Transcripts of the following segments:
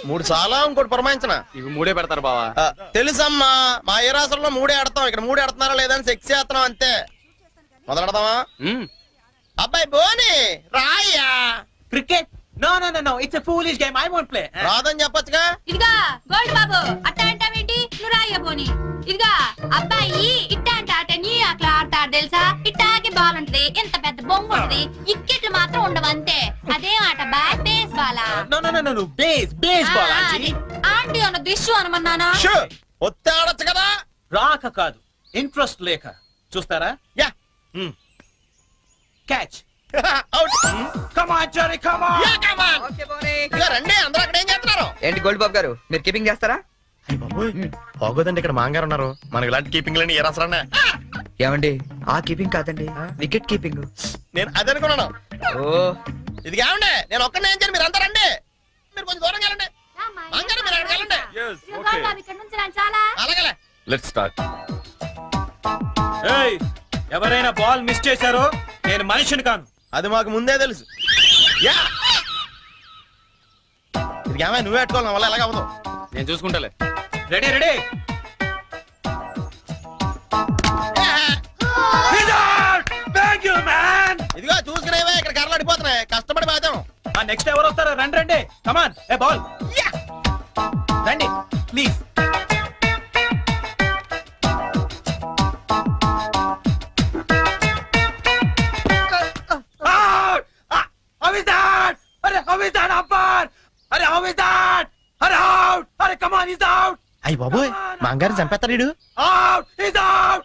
మూడు చాలా ఇంకోటి పురమాయించిన ఇవి మూడే పెడతారు బావా. తెలుసమ్మా, మా ఏ రాష్ట్రంలో మూడే ఆడతాం, ఇక్కడ మూడు ఆడుతున్నారా లేదని సెక్స్ చేస్తున్నాం అంతే. మొదలెడదామా? అబ్బాయి బోని రాయ్యా. Cricket? No no no no, it's a foolish game, I won't play. రాదని చెప్పొచ్చుగా. ఇదిగా గోల్డ్ బాబు అట్ట అంటావేంటి? నువ్వు రాయ్య పోని. ఇదిగా అబ్బాయి ఇట్ట అంటే ఆట నీ అట్లా ఆడతాడు తెలుసా? ఇట్టాగే బాల్ ఉంటది, ఎంత పెద్ద బొమ్మ ఉంటది, ఇక్కెట్లు మాత్రం ఉండవు అంతే. అదే ఆట బేస్ బాలా. No no no no, baseball aunty. Aunty అన్న దిష్యు అనమన్నానా? ఒత్తి ఆడొచ్చు కదా. రాక కాదు, ఇంట్రెస్ట్ లేక. చూస్తారా? Yeah. Catch. Out. Come on Jerry, come on. Yeah come on. Okay Boni. ఇక రండి, అందరూ అక్కడ ఏం చేస్తున్నారు? ఏంటి గోల్డ్ బాబు గారు, మీరు కీపింగ్ చేస్తారా? బాగోదండి, ఇక్కడ మాంగారు ఉన్నారు. మనకి ఇలాంటి కీపింగ్ లని ఏ రాసరా? ఏమండి, ఆ కీపింగ్ కాదండి, వికెట్ కీపింగ్. నేను అదే అనుకున్నాను. ఓ ఇది కావండి, నేను ఒక్కనే ఏం చేయాలి, మీరు అంతా రండి. మీరు కొంచెం దూరం వెళ్ళండి. మాంగారు మీరు అక్కడికి వెళ్ళండి. గోల్డ్ బాబు ఇక్కడ నుంచి రండి చాలా. అలాగే. Let's start. ఏయ్, ఎవరైనా బాల్ మిస్ చేశారో నేను మనిషిని కాను. అది మాకు ముందే తెలుసు. యా. ఇది ఏమైనా నువ్వే పెట్టుకోవాలి, నా వల్ల ఎలాగ అవ్వదు. నేను చూసుకుంటాలే. Ready ready. Thank you man. ఇదిగో చూసుకునేవే, ఇక్కడ కర్రలు అడిపోతున్నాయి, కష్టపడి బాధాం. నెక్స్ట్ ఎవరు వస్తారో? రండి రండి, కమాన్. ఏ బాల్ రండి please. How is that? How is that umpire? How is that? Out! Come on, he's out! అయ్యి బాబోయ్, మాంగారు చంపేస్తాడు వీడు. Out! He's out!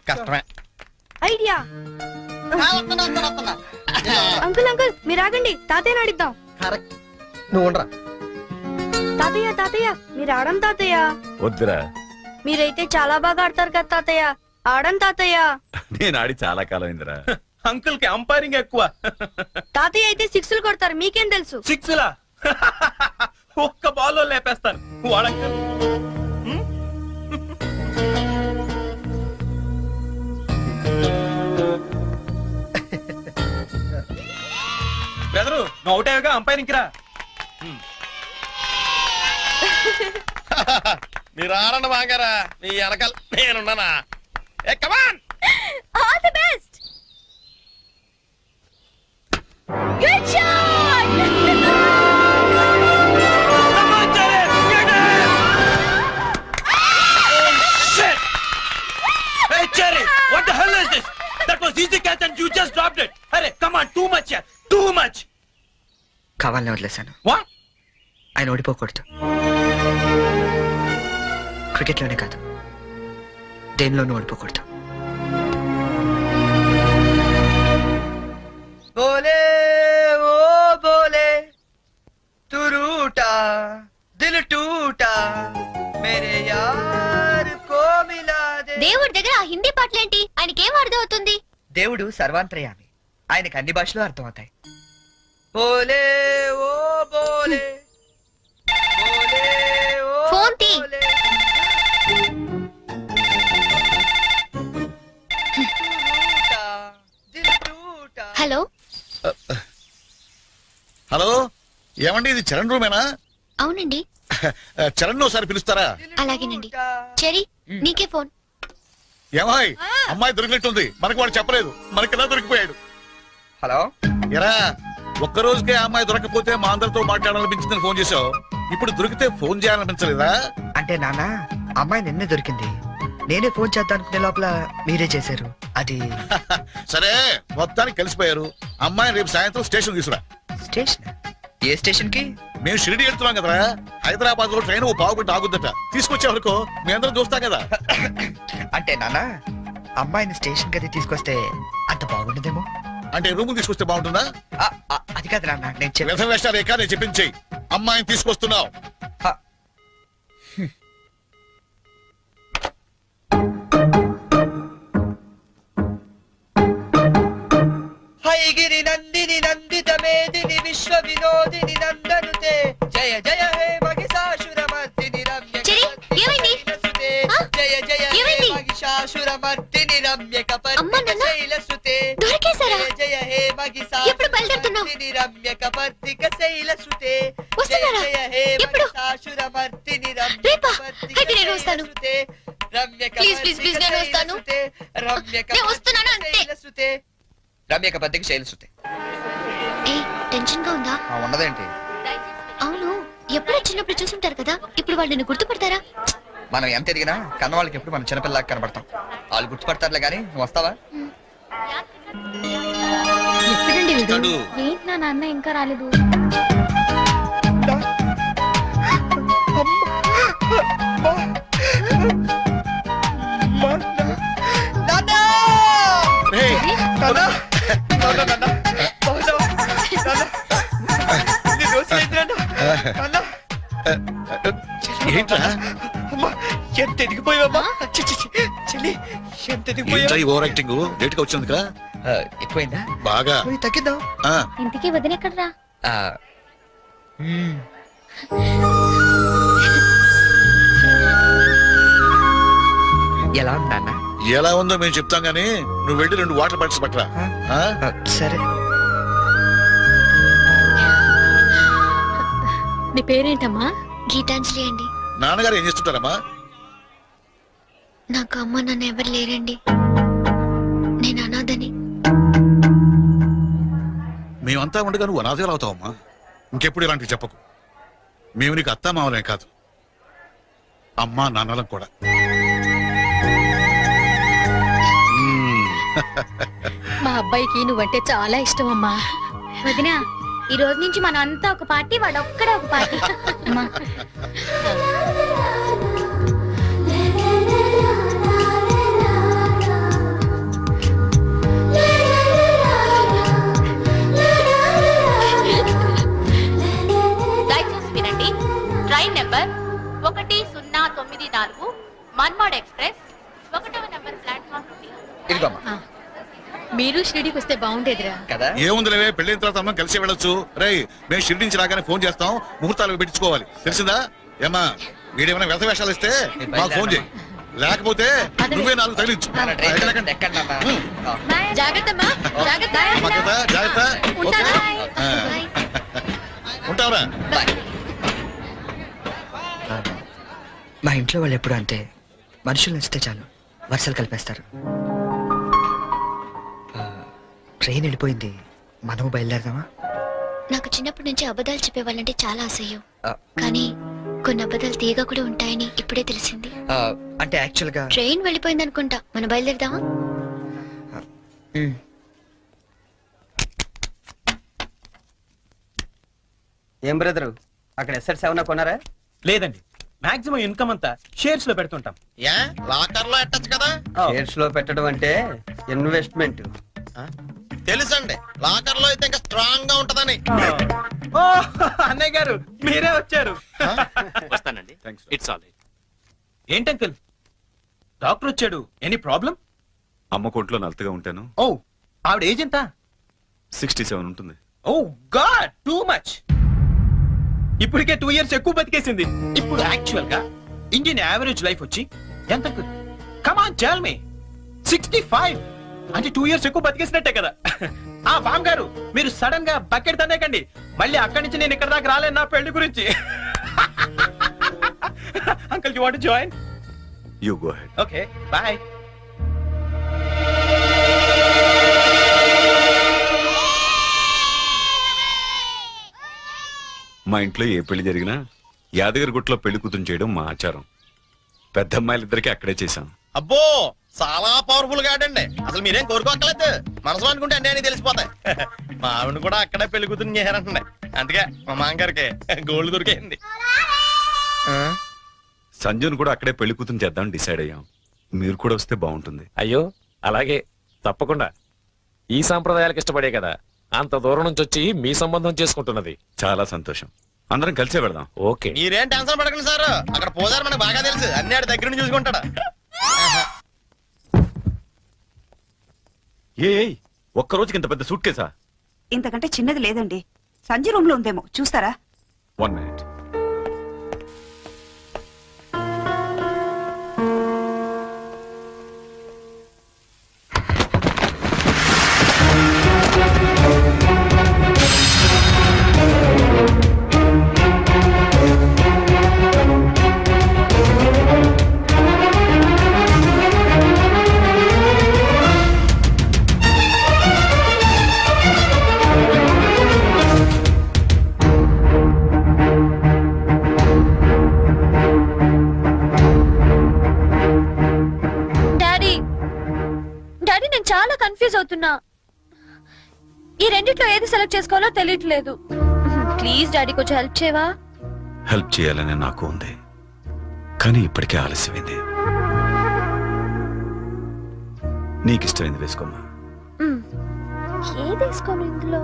కష్టమే. ఐడియా. అంకుల్ అంకుల్ మీరు ఆగండి, తాతయ్యని అడిద్దాం. కరెక్ట్, నువ్వు ఉండరా. తాతయ్య తాతయ్య మీరు ఆడం తాతయ్య. వద్దురా, మీరైతే చాలా బాగా ఆడతారు కదా తాతయ్య, ఆడం తాతయ్య. నేను ఆడి చాలా కాలం అయిందిరా. అంకుల్ కి అంపైరింగ్ ఎక్కువ. తాతయ్య అయితే సిక్స్లు కొడతారు, మీకేం తెలుసు? సిక్స్ లా ఒక్క బాల్లో లేపేస్తాను వాడంకల్. బెదరు నువ్వు అవుట్ అయ్యాగా అంపైరింగ్ రా. మీరు ఆడండి మాంగారా, మీ వెనకాల నేనున్నానా. ఏ come on. All the best. Good shot. Come on, Jerry! Get it! Oh, shit! Hey, Jerry! What the hell is this? That was easy catch and you just dropped it. Hey, come on, too much here. Too much. కావాలని వదిలేశాను. What? ఆయన ఓడిపోకూడదు. Cricket లోనే కాదు, దేనిలోనూ ఓడిపోకూడదు. బోలే ఓ బోలే తు రూటా దిల్ టూటా మేరే యార్ కో మిలా they. దేవుడి దగ్గర ఆ హిందీ పాటలేంటి? ఆయనకేం అర్థం అవుతుంది? దేవుడు సర్వాంతర్యామి, ఆయనకు అన్ని భాషలు అర్థమవుతాయి. బోలే ఓ బోలే బోలే ఓ ఫోన్ తీ. బోలే. హలో హలో, ఏమండి ఇది చరణ్ రూమేనా? అవునండి. చరణ్ ఒకసారి పిలుస్తారా? అలాగేనండి. చెరీ నీకే ఫోన్. ఏమాయ్, అమ్మాయి దొరికినట్టుంది, మనకు వాడు చెప్పలేదు, మనకి ఎలా దొరికిపోయాడు? హలో ఎరా, ఒక్క రోజుకే అమ్మాయి దొరకపోతే మా అందరితో మాట్లాడాలనిపించిందని ఫోన్ చేసావు, ఇప్పుడు దొరికితే ఫోన్ చేయాలనిపించలేదా? అంటే నాన్న, అమ్మాయి నిన్నే దొరికింది, నేనే ఫోన్ చేద్దాం అనుకునే లోపల మీరే చేశారు. అది సరే, మొత్తానికి కలిసిపోయారు. అమ్మాయిని రేపు సాయంత్రం స్టేషన్ తీసుకురా. స్టేషన్? ఏ స్టేషన్ కి? మేము షిరిడి వెళ్తున్నాం కదరా, హైదరాబాద్ లో ట్రైన్ ఓ పావుగంట ఆగుద్దట, తీసుకొచ్చే వరకు మీ అందరం చూస్తాం కదా. అంటే నాన్న, అమ్మాయిని స్టేషన్ కి తీసుకొస్తే అంత బాగుండదేమో. అంటే రూమ్ తీసుకొస్తే బాగుంటుందా? అది కాదు నాన్న, నేను వ్యర్థ వేషాలు ఏకా, నేను చెప్పించేయి. అమ్మాయిని తీసుకొస్తున్నావు. హైగిరి నందిని నందిత మేదిని విశ్వ వినోదిని నందనుతే జయ జయ హే మహిషాసురమర్దిని రమ్య. జయ జయ హే మహిషాసురమర్దిని రమ్య కపర్దిని శైలసుతే. దొరికేశారా? జయ జయ హే ఎప్పుడు బయలుదేరుతున్నావు? మహిషాసురమర్దిని రమ్య కపర్దిక శైలసుతే జయ వస్తున్నారా? జయ హే ఎప్పుడు? మహిషాసురమర్దిని రమ్య రేపా? కపర్దిక అయితే నేను వస్తాను. శైలసుతే, రమ్య Please, please, please, నేను వస్తాను. కపర్దిక శైలసుతే, రమ్య నేను వస్తున్నాను అంతే. శైలసుతే, రమ్య కపర్దిక శైలసుతే. ఏ టెన్షన్ గా ఉందా? ఉండదేంటి? అవును, ఎప్పుడో చిన్నప్పుడు చూసుంటారు కదా, ఇప్పుడు వాళ్ళు నిన్ను గుర్తుపడతారా? మనం ఎంత ఎదిగినా కన్న వాళ్ళకి ఎప్పుడు మనం చిన్నపిల్లలాగా కనబడతాం. వాళ్ళు గుర్తుపడతారులే కానీ నువ్వు వస్తావా? ఎప్పుడండి వీడు? ఇస్తాడు. ఏంటి నా నాన్న ఇంకా రాలేదు? ఏంట్రా ఎంత ఎదిగిపోయావమ్మా? చి, చి, చి. చెల్లి ఎంత ఎదిగిపోయావు? ఏంట్రా ఈ ఓవర్ యాక్టింగ్ లేట్ గా వచ్చినందుక ఎక్కువైందా? బాగా పోయి తగ్గిద్దాం. ఆ, ఇంతకీ వదినెక్కడరా? ఆ, మ్మ్. ఎలా ఉంది నాన్న? ఎలా ఉందో మేము చెప్తాం గానీ నువ్వు వెళ్ళి 2 వాటర్ బాటిల్స్ పట్టరా. ఆ? సరే. నీ పేరేంటమ్మా? గీతాంజలి అండి. నాన్నగారు ఏం చేస్తుంటారమ్మా? నాకు అమ్మ నాన్న ఎవరు లేరండి, నేను అనాథని. మేమంతా ఉండగా నువ్వు అనాథగా అవుతావమ్మా. ఇంకెప్పుడు ఇలాంటివి చెప్పకు. మేము నీకు అత్తా మామలే కాదు, అమ్మా నాన్నలం కూడా. మా అబ్బాయికి నువ్వంటే చాలా ఇష్టం అమ్మా. వదినా, ఈ రోజు నుంచి మనం అంతా ఒక పార్టీ, వాడు ఒక్కడే ఒక పార్టీ. అమ్మా. దయచేసి వినండి. ట్రైన్ నెంబర్ 1094 మన్మాడ్ ఎక్స్ప్రెస్ 1వ నెంబర్ ప్లాట్ఫామ్ నుండి. ఇదిగోమ్మా. మీరు షిరిడీకి వస్తే బాగుండేదిరా. కదా? ఏముందిలేవే, పెళ్ళైన తర్వాత అమ్మ కలిసి వెళ్ళొచ్చు. రేయ్, మేము షిరిడి నుంచి రాగానే ఫోన్ చేస్తాం, ముహూర్తాలు పెట్టించుకోవాలి, తెలిసిందా? ఏమా వీడేమైనా వ్యర్థ వేషాలు ఇస్తే మాకు ఫోన్ చేయి, లేకపోతే నువ్వే 4 తగిలించు. నాన్న, ట్రైన్ ఎక్కండి, ఎక్కండి నాన్న. జాగ్రత్త అమ్మా, జాగ్రత్త. అమ్మా కదా, జాగ్రత్త. ఓకే? ఆ. ఉంటావురా? బాయ్. మా ఇంట్లో వాళ్ళు ఎప్పుడు అంతే, మనుషులు నచ్చితే చాలు వరుసలు కలిపేస్తారు. ట్రైన్ వెళ్ళిపోయింది, మనము బయలుదేరదామా? నాకు చిన్నప్పటి నుంచి అబద్ధాలు చెప్పేవాళ్ళంటే చాలా అసహ్యం, ఆ, కానీ కొన్ని అబద్ధాలు తీగా కూడా ఉంటాయని ఇప్పుడే తెలిసింది. అంటే యాక్చువల్ గా ట్రైన్ వెళ్ళిపోయింది అనుకుంటా, మనం బయలుదేరదామా? ఏం బ్రదరు, అక్కడ ఎస్ఎట్ 7 కొన్నారా? లేదండి, మాక్సిమం ఇన్కమ్ అంతా షేర్స్ లో పెడుతుంటాం. ఏ లాకర్ లో ఎట్టచ్చు కదా? షేర్స్ లో పెట్టడం అంటే ఇన్వెస్ట్మెంట్. తెలుసండి, లాకర్ లో అయితే ఇంకా స్ట్రాంగ్ గా ఉంటదని. ఓ, అన్నయ్య గారు మీరే వచ్చారు. వస్తానండి. It's all right. ఏంటి అంకుల్, డాక్టర్ వచ్చాడు, ఎనీ ప్రాబ్లం? అమ్మ కొంట్లో నలతగా ఉంటాను. ఓ, ఆవిడ ఏజ్ ఎంత? 67 ఉంటుంది. ఓ గాడ్, టూ మచ్. ఇప్పటికే 2 years ఎక్కువ బతికేసింది. ఇప్పుడు యాక్చువల్ గా ఇండియన్ యావరేజ్ లైఫ్ వచ్చి ఎంత uncle? Come on tell me. 65 అంటే 2 years ఎక్కువ బతికేసినట్టే కదా. ఆ బామ్ గారు, మీరు సడన్ గా బకెట్ తన్నేకండి, మళ్ళీ అక్కడి నుంచి నేను ఇక్కడ దాకా రాలేను నా పెళ్లి గురించి. Uncle, you want to join? You go ahead. Okay, bye. మా ఇంట్లో ఏ పెళ్లి జరిగినా యాదగిరిగుట్టలో పెళ్లి కూతురు చేయడం మా ఆచారం. పెద్ద అమ్మాయిలిద్దరికి అక్కడే చేశాం. అబ్బో, చాలా పవర్ఫుల్ గాడండి. అసలు మీరేం కోరుకోక్కర్లేదు, మనసు అనుకుంటే అన్నీ అని తెలిసిపోతాయి. మా ఆవిడ కూడా అక్కడే పెళ్లి కూతురు చేయాలంటుండే, అందుకే మా మామగారికి గోల్డ్ దొరికింది. సంజును కూడా అక్కడే పెళ్లి కూతురు చేద్దాం డిసైడ్ అయ్యాం. మీరు కూడా వస్తే బాగుంటుంది. అయ్యో అలాగే, తప్పకుండా. ఈ సాంప్రదాయాలకు ఇష్టపడే కదా అంత దూరం నుంచి వచ్చి మీ సంబంధం చేసుకుంటున్నది. చాలా సంతోషం, అందరం కలిసే వెళదాం. ఓకే. మీరేం టెన్షన్ పడకండి సార్, అక్కడ పోదారు మనకు బాగా తెలుసు, అన్ని ఆడి దగ్గర నుంచి చూసుకుంటాడు. ఒక్క రోజుకి ఇంత పెద్ద సూట్ కేసా? ఇంతకంటే చిన్నది లేదండి, సంజయ్ రూమ్ లో ఉందేమో, చూస్తారా? 1 minute. రెండిట్లో ఏది సెలెక్ట్ చేసుకోవాలో తెలియట్లేదు. ప్లీజ్ డాడీ కొంచెం హెల్ప్ చేయవా? హెల్ప్ చేయాలని నాకు ఉంది, కానీ ఇప్పటికే ఆలస్యమైంది. నీకు ఇష్టమైంది వేసుకోమ్మా. ఏది వేసుకోను ఇందులో?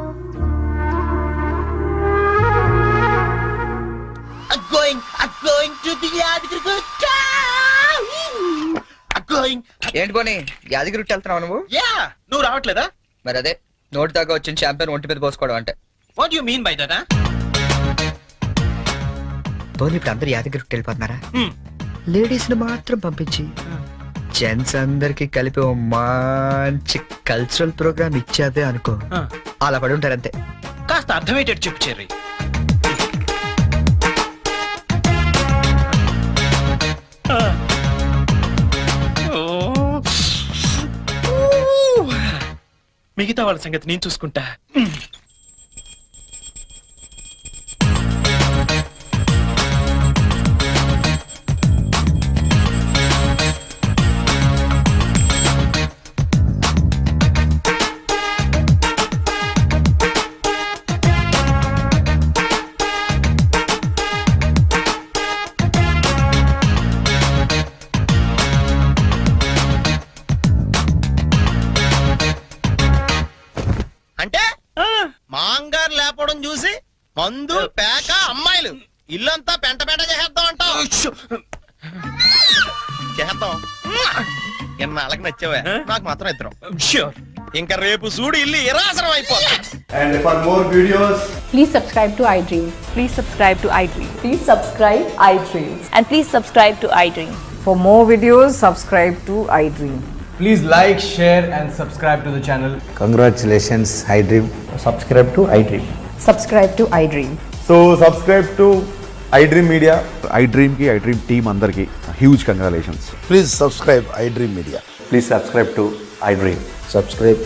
ఏంటి పోనీ యాదగిరి వెళ్తున్నావు నువ్వు? యా, నువ్వు రావట్లేదా? మరి అదే నోటి దాకా వచ్చిన చాంపియన్ ఒంటి మీద పోసుకోవడం అంటే. What you mean by that? పోనీ ఇప్పుడు అందరు యాదగిరి వెళ్ళిపోతున్నారా? లేడీస్ ని మాత్రం పంపించి జెంట్స్ అందరికి కలిపి ఓ మంచి కల్చరల్ ప్రోగ్రామ్ ఇచ్చేదే అనుకో, అలా పడి ఉంటారు అంతే. కాస్త అర్థమయ్యేటట్టు చెప్పు చెర్రీ. మిగతా వాళ్ళ సంగతి నేను చూసుకుంటా. అంటే మాంగారు లేపడం చూసి మందు పేక అమ్మాయిలు ఇల్లంతా పెంట పెంట చేసేద్దాం అంటావు. చేద్దాం. ఎన్నాళ్ళకి నచ్చావే, నాకు మాత్రం ఇద్దరం. ష్యూర్. ఇంకా రేపు చూడు ఇల్లు ఇరాసరం అయిపోతుంది. And for more videos, Please subscribe to iDream. Please subscribe to iDream. Please subscribe iDream. And please subscribe to iDream. For more videos, subscribe to iDream. please like, share and subscribe to the channel. Congratulations iDream. Subscribe to iDream. Subscribe to iDream. So subscribe to iDream Media. iDream ki iDream team andarki huge congratulations. Please subscribe iDream media. Please subscribe to iDream. Subscribe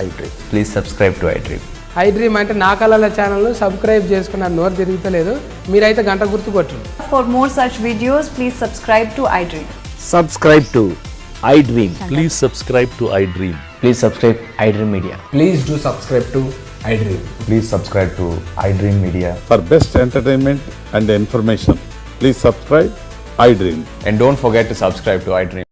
iDream. Please subscribe to iDream. iDream అంటే నా కళల channel subscribe చేసుకున్న నోరు తిరుగుతలేదు. మీరైతే గంట గుర్తు కొట్టండి. For more such videos, please subscribe to iDream. Subscribe to iDream. Please subscribe to iDream. Please subscribe iDream Media. Please do subscribe to iDream. Please subscribe to iDream Media. For best entertainment and information please subscribe iDream. And don't forget to subscribe to iDream.